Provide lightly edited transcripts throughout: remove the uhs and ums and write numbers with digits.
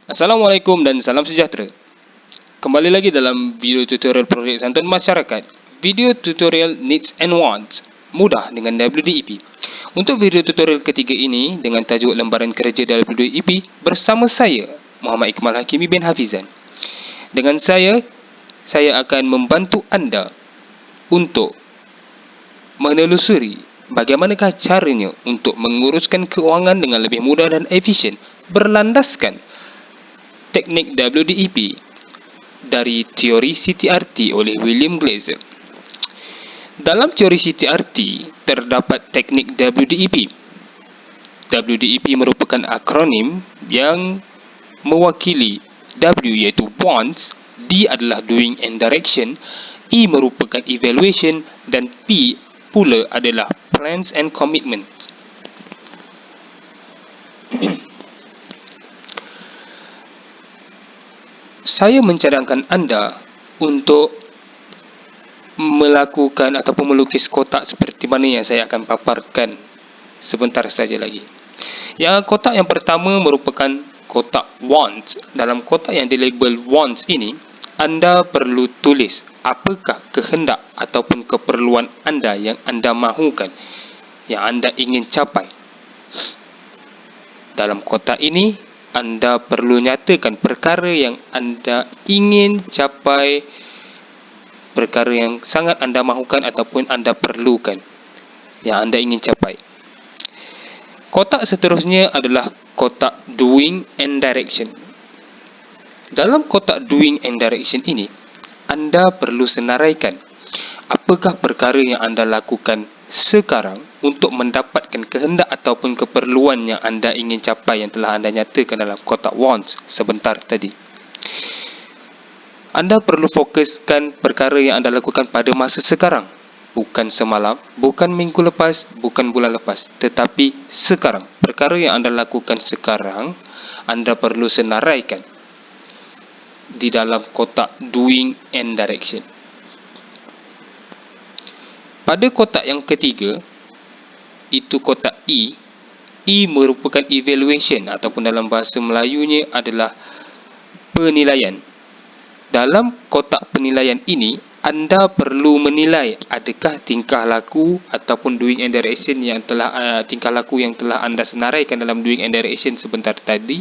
Assalamualaikum dan salam sejahtera. Kembali lagi dalam video tutorial projek santun masyarakat. Video tutorial Needs and Wants mudah dengan WDEP. Untuk video tutorial ketiga ini dengan tajuk lembaran kerja WDEP bersama saya Muhammad Iqmal Hakimi bin Hafizan. Dengan saya akan membantu anda untuk menelusuri bagaimanakah caranya untuk menguruskan keuangan dengan lebih mudah dan efisien berlandaskan teknik WDEP dari teori CTRT oleh William Glaser. Dalam teori CTRT terdapat teknik WDEP. WDEP merupakan akronim yang mewakili W iaitu wants, D adalah doing and direction, E merupakan evaluation dan P pula adalah plans and commitment. Saya mencadangkan anda untuk melakukan ataupun melukis kotak seperti mana yang saya akan paparkan sebentar saja lagi. Yang kotak yang pertama merupakan kotak wants. Dalam kotak yang dilabel wants ini, anda perlu tulis apakah kehendak ataupun keperluan anda yang anda mahukan, yang anda ingin capai. Dalam kotak ini, anda perlu nyatakan perkara yang anda ingin capai, perkara yang sangat anda mahukan ataupun anda perlukan, yang anda ingin capai. Kotak seterusnya adalah kotak doing and direction. Dalam kotak doing and direction ini, anda perlu senaraikan apakah perkara yang anda lakukan sekarang untuk mendapatkan kehendak ataupun keperluan yang anda ingin capai yang telah anda nyatakan dalam kotak wants sebentar tadi. Anda perlu fokuskan perkara yang anda lakukan pada masa sekarang, bukan semalam, bukan minggu lepas, bukan bulan lepas, tetapi sekarang. Perkara yang anda lakukan sekarang, anda perlu senaraikan di dalam kotak doing and direction. Pada kotak yang ketiga, itu kotak E. E merupakan evaluation ataupun dalam bahasa Melayunya adalah penilaian. Dalam kotak penilaian ini, anda perlu menilai adakah tingkah laku ataupun doing and direction yang telah tingkah laku yang telah anda senaraikan dalam doing and direction sebentar tadi,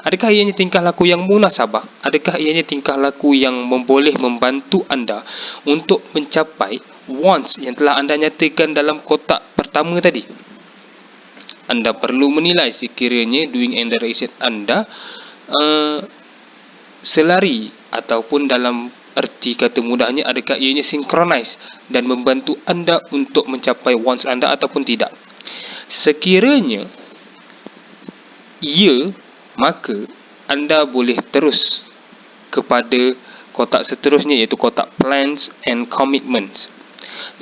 adakah ianya tingkah laku yang munasabah, adakah ianya tingkah laku yang boleh membantu anda untuk mencapai wants yang telah anda nyatakan dalam kotak pertama tadi. Anda perlu menilai sekiranya doing and direction anda selari ataupun dalam erti kata mudahnya adakah ianya synchronize dan membantu anda untuk mencapai wants anda ataupun tidak. Sekiranya ya, maka anda boleh terus kepada kotak seterusnya iaitu kotak plans and commitments.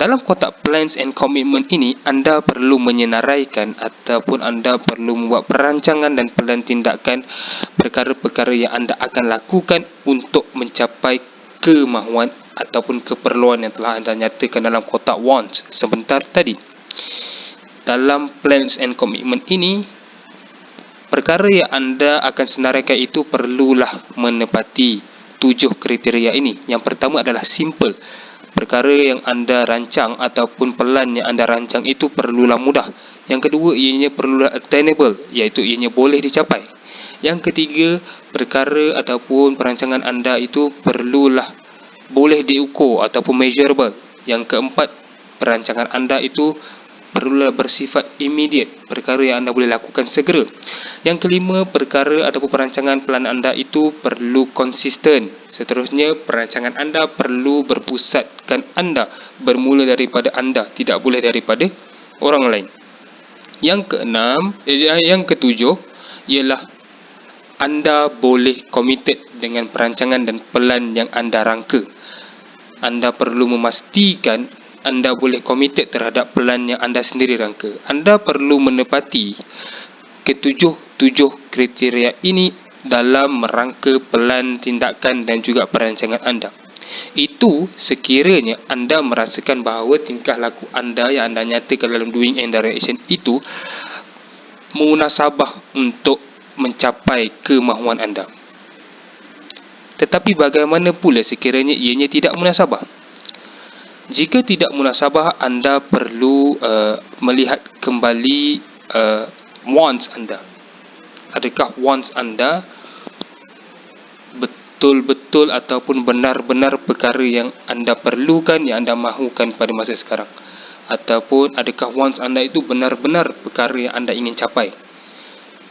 Dalam kotak plans and commitment ini, anda perlu menyenaraikan ataupun anda perlu membuat perancangan dan plan tindakan perkara-perkara yang anda akan lakukan untuk mencapai kemahuan ataupun keperluan yang telah anda nyatakan dalam kotak wants sebentar tadi. Dalam plans and commitment ini, perkara yang anda akan senaraikan itu perlulah menepati 7 kriteria ini. Yang pertama adalah simple. Perkara yang anda rancang ataupun pelan yang anda rancang itu perlulah mudah. Yang kedua, ianya perlulah attainable, iaitu ianya boleh dicapai. Yang ketiga, perkara ataupun perancangan anda itu perlulah boleh diukur ataupun measurable. Yang keempat, perancangan anda itu perlulah bersifat immediate, perkara yang anda boleh lakukan segera. Yang kelima, perkara ataupun perancangan pelan anda itu perlu konsisten. Seterusnya, perancangan anda perlu berpusatkan anda, bermula daripada anda, tidak boleh daripada orang lain. Yang ketujuh ialah anda boleh committed dengan perancangan dan pelan yang anda rangka. Anda perlu memastikan anda boleh committed terhadap pelan yang anda sendiri rangka. Anda perlu menepati ketujuh kriteria ini dalam merangka pelan tindakan dan juga perancangan anda. Itu sekiranya anda merasakan bahawa tingkah laku anda yang anda nyatakan dalam doing and direction itu munasabah untuk mencapai kemahuan anda. Tetapi bagaimana pula sekiranya ianya tidak munasabah? Jika tidak munasabah, anda perlu melihat kembali wants anda. Adakah wants anda betul-betul ataupun benar-benar perkara yang anda perlukan, yang anda mahukan pada masa sekarang? Ataupun adakah wants anda itu benar-benar perkara yang anda ingin capai?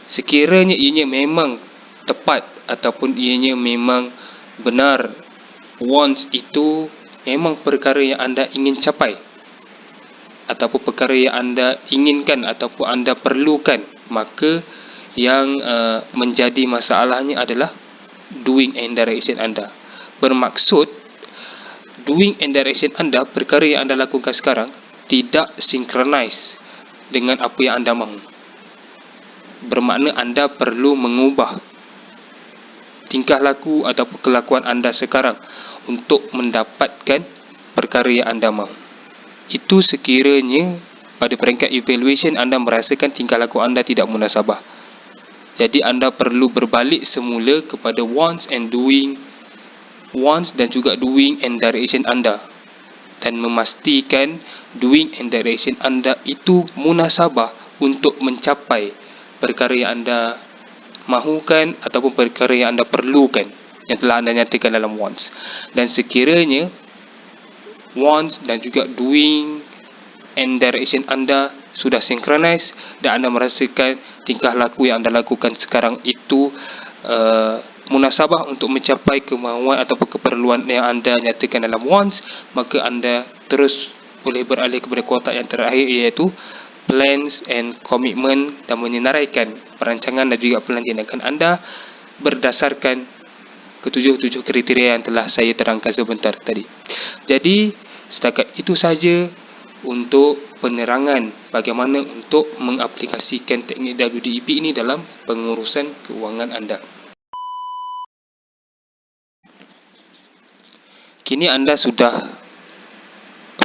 Sekiranya ianya memang tepat ataupun ianya memang benar, wants itu memang perkara yang anda ingin capai ataupun perkara yang anda inginkan ataupun anda perlukan, maka yang menjadi masalahnya adalah doing and direction anda. Bermaksud, doing and direction anda, perkara yang anda lakukan sekarang, tidak synchronize dengan apa yang anda mahu. Bermakna anda perlu mengubah tingkah laku ataupun kelakuan anda sekarang untuk mendapatkan perkara yang anda mahu. Itu sekiranya pada peringkat evaluation anda merasakan tingkah laku anda tidak munasabah. Jadi anda perlu berbalik semula kepada wants and doing, wants dan juga doing and direction anda, dan memastikan doing and direction anda itu munasabah untuk mencapai perkara yang anda mahukan ataupun perkara yang anda perlukan yang telah anda nyatakan dalam wants. Dan sekiranya wants dan juga doing and direction anda sudah synchronize dan anda merasakan tingkah laku yang anda lakukan sekarang itu munasabah untuk mencapai kemahuan ataupun keperluan yang anda nyatakan dalam wants, maka anda terus boleh beralih kepada kotak yang terakhir, iaitu plans and commitment, dan menyenaraikan perancangan dan juga plan tindakan anda berdasarkan ketujuh kriteria yang telah saya terangkan sebentar tadi. Jadi setakat itu saja untuk penerangan bagaimana untuk mengaplikasikan teknik WDEP ini dalam pengurusan kewangan anda. Kini anda sudah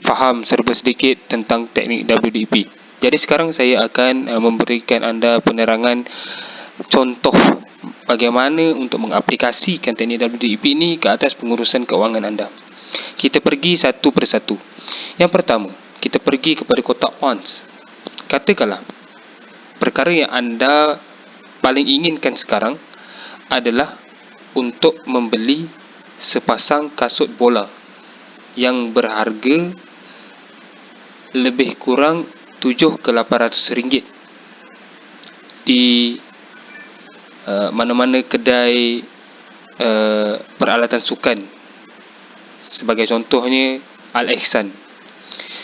faham serba sedikit tentang teknik WDEP. Jadi sekarang saya akan memberikan anda penerangan contoh bagaimana untuk mengaplikasikan teknik WDEP ini ke atas pengurusan kewangan anda. Kita pergi satu persatu. Yang pertama, kita pergi kepada kotak wants. Katakanlah perkara yang anda paling inginkan sekarang adalah untuk membeli sepasang kasut bola yang berharga lebih kurang 7 ke 800 ringgit di mana-mana kedai peralatan sukan. Sebagai contohnya Al-Ihsan.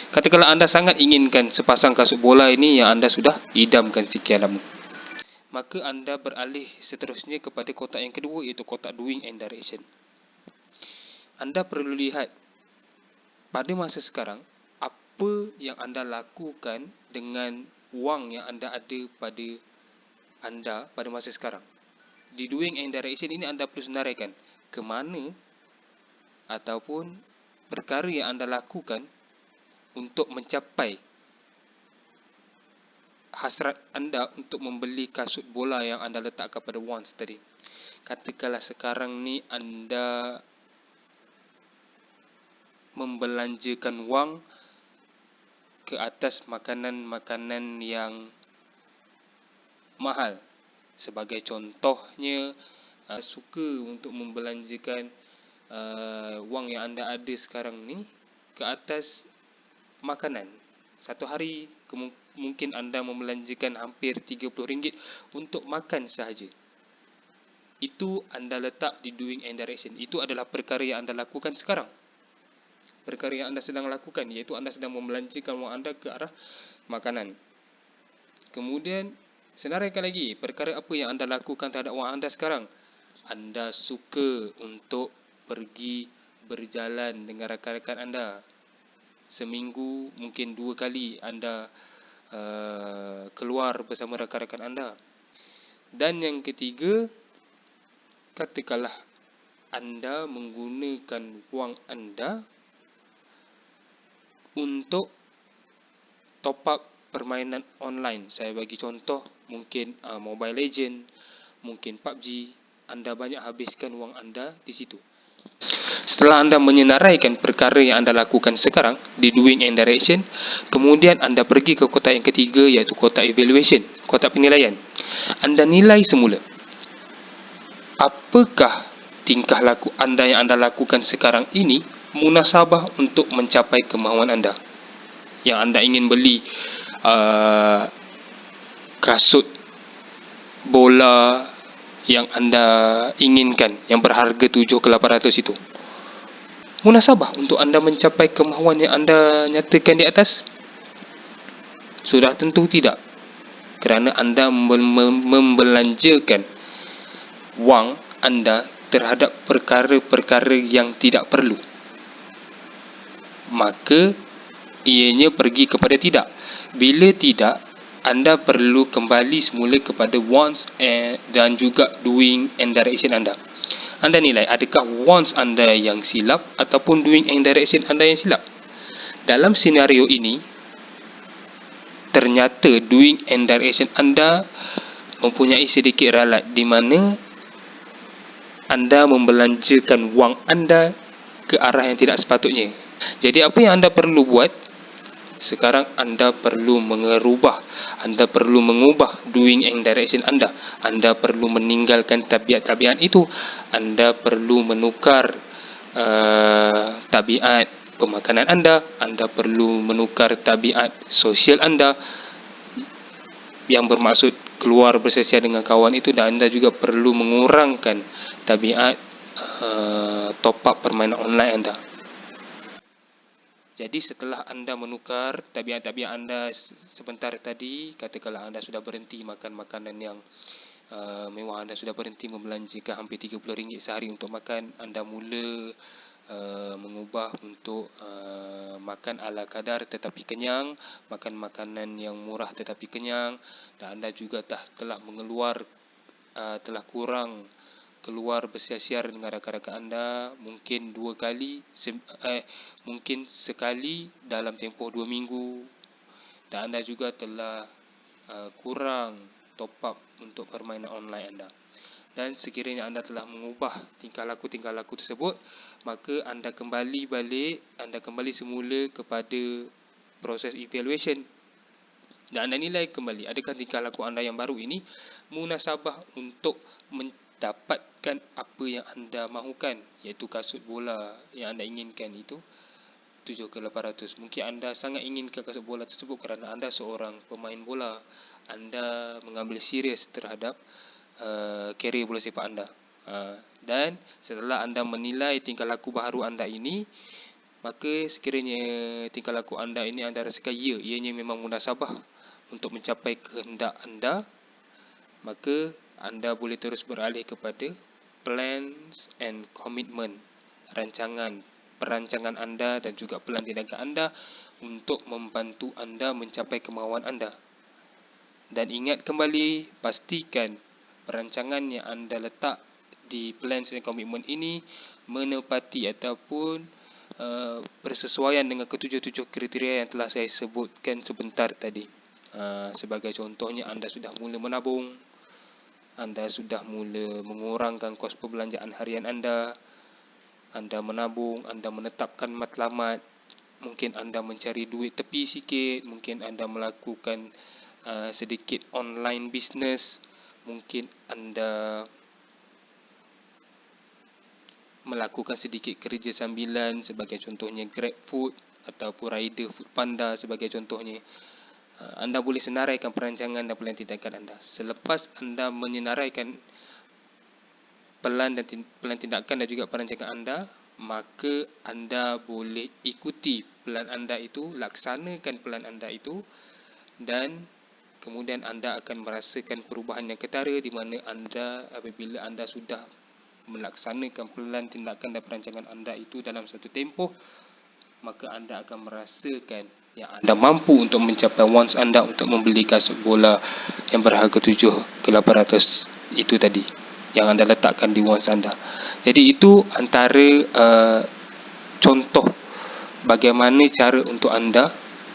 Katakanlah anda sangat inginkan sepasang kasut bola ini yang anda sudah idamkan sekian lama, maka anda beralih seterusnya kepada kotak yang kedua, iaitu kotak doing and direction. Anda perlu lihat pada masa sekarang apa yang anda lakukan dengan wang yang anda ada pada anda pada masa sekarang. Di doing and direction ini anda perlu senaraikan ke mana ataupun perkara yang anda lakukan untuk mencapai hasrat anda untuk membeli kasut bola yang anda letakkan pada wants tadi. Katakanlah sekarang ni anda membelanjakan wang ke atas makanan-makanan yang mahal. Sebagai contohnya, suka untuk membelanjakan wang yang anda ada sekarang ni ke atas makanan. Satu hari mungkin anda membelanjakan hampir RM30 untuk makan sahaja. Itu anda letak di doing and direction. Itu adalah perkara yang anda lakukan sekarang. Perkara yang anda sedang lakukan, iaitu anda sedang membelanjakan wang anda ke arah makanan. Kemudian senaraikan lagi perkara apa yang anda lakukan terhadap wang anda sekarang. Anda suka untuk pergi berjalan dengan rakan-rakan anda. Seminggu mungkin 2 kali anda keluar bersama rakan-rakan anda. Dan yang ketiga, katakanlah anda menggunakan wang anda untuk top up permainan online. Saya bagi contoh, mungkin Mobile Legend, mungkin PUBG. anda banyak habiskan wang anda di situ. Setelah anda menyenaraikan perkara yang anda lakukan sekarang di doing and direction, kemudian anda pergi ke kotak yang ketiga, iaitu kotak evaluation, kotak penilaian. Anda nilai semula, apakah tingkah laku anda yang anda lakukan sekarang ini munasabah untuk mencapai kemahuan anda. Yang anda ingin beli kasut bola yang anda inginkan, yang berharga 7 ke 800 itu, munasabah untuk anda mencapai kemahuan yang anda nyatakan di atas? Sudah tentu tidak, kerana anda membelanjakan wang anda terhadap perkara-perkara yang tidak perlu. Maka ianya pergi kepada tidak. Bila tidak, anda perlu kembali semula kepada wants dan juga doing and direction anda. Anda nilai adakah wants anda yang silap ataupun doing and direction anda yang silap. Dalam senario ini, ternyata doing and direction anda mempunyai sedikit ralat, di mana anda membelanjakan wang anda ke arah yang tidak sepatutnya. Jadi apa yang anda perlu buat sekarang? Anda perlu mengubah doing and direction anda. Anda perlu meninggalkan tabiat-tabiat itu. Anda perlu menukar tabiat pemakanan anda. Anda perlu menukar tabiat sosial anda, yang bermaksud keluar bersesiar dengan kawan itu, dan anda juga perlu mengurangkan tabiat top up permainan online anda. Jadi setelah anda menukar tabiat-tabiat anda sebentar tadi, katakanlah anda sudah berhenti makan makanan yang mewah, anda sudah berhenti membelanjakan hampir RM30 sehari untuk makan, anda mula mengubah untuk makan ala kadar tetapi kenyang, makan makanan yang murah tetapi kenyang, dan anda juga telah kurang keluar bersiar-siar dengan rakan-rakan anda, mungkin mungkin sekali dalam tempoh 2 minggu, dan anda juga telah kurang top up untuk permainan online anda. Dan sekiranya anda telah mengubah tingkah laku tersebut, maka anda kembali semula kepada proses evaluation, dan anda nilai kembali adakah tingkah laku anda yang baru ini munasabah untuk mendapatkan apa yang anda mahukan, iaitu kasut bola yang anda inginkan itu 7 ke 800. Mungkin anda sangat inginkan kasut bola tersebut kerana anda seorang pemain bola. Anda mengambil serius terhadap karier bola sepak anda. Dan setelah anda menilai tingkah laku baharu anda ini, maka sekiranya tingkah laku anda ini anda rasakan ianya memang munasabah untuk mencapai kehendak anda, maka anda boleh terus beralih kepada plans and commitment, perancangan anda dan juga pelan tindakan anda untuk membantu anda mencapai kemahuan anda. Dan ingat kembali, pastikan perancangan yang anda letak di plans and commitment ini menepati ataupun bersesuaian dengan ketujuh-tujuh kriteria yang telah saya sebutkan sebentar tadi. Sebagai contohnya, anda sudah mula menabung, anda sudah mula mengurangkan kos perbelanjaan harian anda menabung, anda menetapkan matlamat, mungkin anda mencari duit tepi sikit, mungkin anda melakukan sedikit online business, mungkin anda melakukan sedikit kerja sambilan sebagai contohnya GrabFood ataupun rider Foodpanda sebagai contohnya. Anda boleh senaraikan perancangan dan pelan tindakan anda. Selepas anda menyenaraikan pelan tindakan dan juga perancangan anda, maka anda boleh ikuti pelan anda itu, laksanakan pelan anda itu, dan kemudian anda akan merasakan perubahan yang ketara, di mana apabila anda sudah melaksanakan pelan tindakan dan perancangan anda itu dalam satu tempoh, maka anda akan merasakan yang anda mampu untuk mencapai wants anda untuk membeli kasut bola yang berharga 7 ke 800 itu tadi, yang anda letakkan di wants anda. Jadi itu antara contoh bagaimana cara untuk anda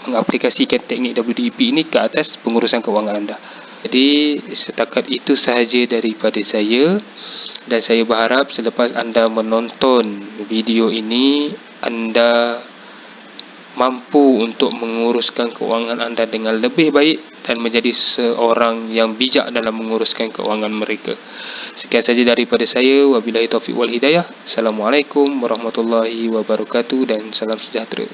mengaplikasikan teknik WDEP ini ke atas pengurusan kewangan anda. Jadi setakat itu sahaja daripada saya. Dan saya berharap selepas anda menonton video ini, anda mampu untuk menguruskan keuangan anda dengan lebih baik dan menjadi seorang yang bijak dalam menguruskan keuangan mereka. Sekian saja daripada saya. Wabillahi taufiq wal hidayah. Assalamualaikum warahmatullahi wabarakatuh dan salam sejahtera.